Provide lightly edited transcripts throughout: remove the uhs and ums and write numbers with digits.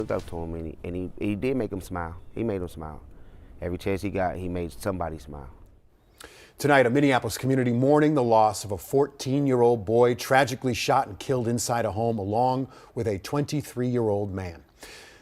Looked up to him and he did make him smile. He made him smile. Every chance he got, he made somebody smile. Tonight, a Minneapolis community mourning the loss of a 14-year-old boy tragically shot and killed inside a home, along with a 23-year-old man.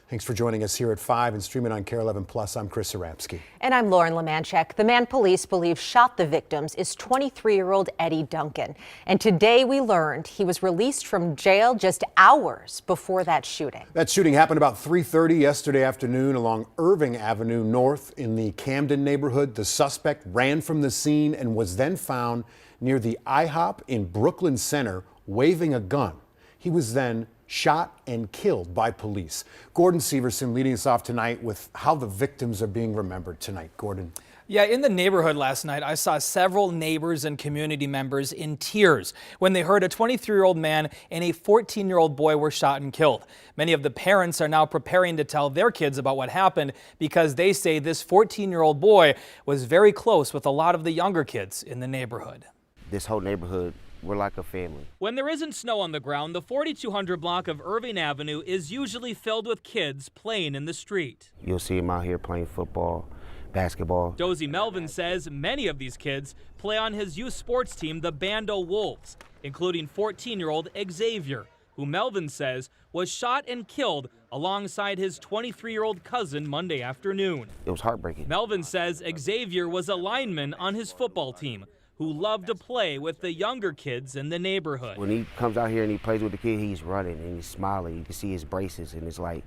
Thanks for joining us here at 5 and streaming on KARE 11 Plus. I'm Chris Zarabski. And I'm Lauren Lemanchek. The man police believe shot the victims is 23-year-old Eddie Duncan. And today we learned he was released from jail just hours before that shooting. That shooting happened about 3:30 yesterday afternoon along Irving Avenue North in the Camden neighborhood. The suspect ran from the scene and was then found near the IHOP in Brooklyn Center waving a gun. He was then shot and killed by police. Gordon Severson leading us off tonight with how the victims are being remembered tonight. Gordon. Yeah, in the neighborhood last night, I saw several neighbors and community members in tears when they heard a 23-year-old man and a 14-year-old boy were shot and killed. Many of the parents are now preparing to tell their kids about what happened because they say this 14-year-old boy was very close with a lot of the younger kids in the neighborhood. This whole neighborhood, we're like a family. When there isn't snow on the ground, the 4200 block of Irving Avenue is usually filled with kids playing in the street. You'll see them out here playing football, basketball. Dozie Melvin says many of these kids play on his youth sports team, the Bando Wolves, including 14-year-old Xavier, who Melvin says was shot and killed alongside his 23-year-old cousin Monday afternoon. It was heartbreaking. Melvin says Xavier was a lineman on his football team who loved to play with the younger kids in the neighborhood. When he comes out here and he plays with the kid, he's running and he's smiling. You can see his braces and it's like,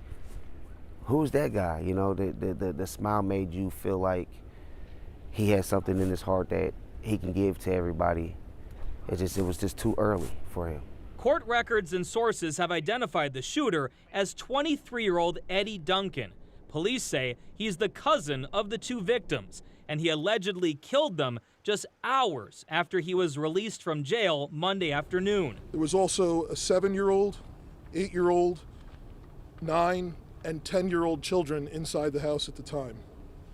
who's that guy? You know, the smile made you feel like he has something in his heart that he can give to everybody. It was just too early for him. Court records and sources have identified the shooter as 23-year-old Eddie Duncan. Police say he's the cousin of the two victims, and he allegedly killed them just hours after he was released from jail Monday afternoon. There was also a 7-year-old, 8-year-old, 9 and 10-year-old children inside the house at the time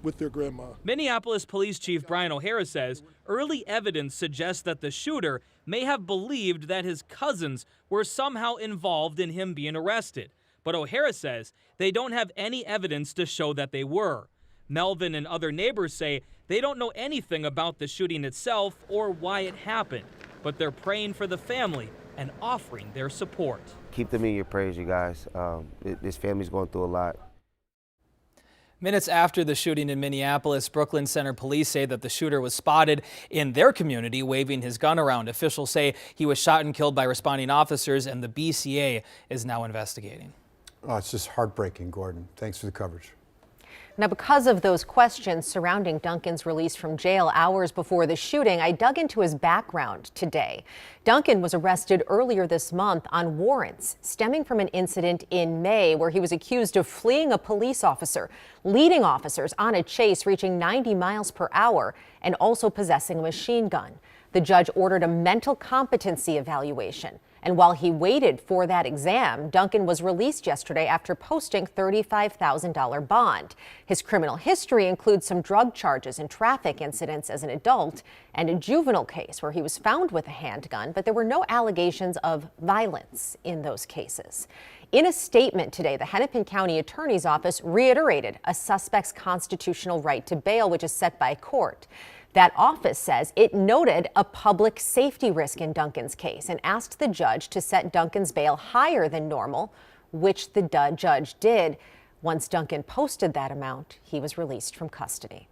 with their grandma. Minneapolis Police Chief Brian O'Hara says early evidence suggests that the shooter may have believed that his cousins were somehow involved in him being arrested. But O'Hara says they don't have any evidence to show that they were. Melvin and other neighbors say they don't know anything about the shooting itself or why it happened, but they're praying for the family and offering their support. Keep them in your prayers, you guys. This family's going through a lot. Minutes after the shooting in Minneapolis, Brooklyn Center police say that the shooter was spotted in their community waving his gun around. Officials say he was shot and killed by responding officers, and the BCA is now investigating. Oh, it's just heartbreaking, Gordon. Thanks for the coverage. Now, because of those questions surrounding Duncan's release from jail hours before the shooting, I dug into his background today. Duncan was arrested earlier this month on warrants stemming from an incident in May where he was accused of fleeing a police officer, leading officers on a chase reaching 90 miles per hour, and also possessing a machine gun. The judge ordered a mental competency evaluation. And while he waited for that exam, Duncan was released yesterday after posting $35,000 bond. His criminal history includes some drug charges and traffic incidents as an adult and a juvenile case where he was found with a handgun, but there were no allegations of violence in those cases. In a statement today, the Hennepin County Attorney's Office reiterated a suspect's constitutional right to bail, which is set by court. That office says it noted a public safety risk in Duncan's case and asked the judge to set Duncan's bail higher than normal, which the judge did. Once Duncan posted that amount, he was released from custody.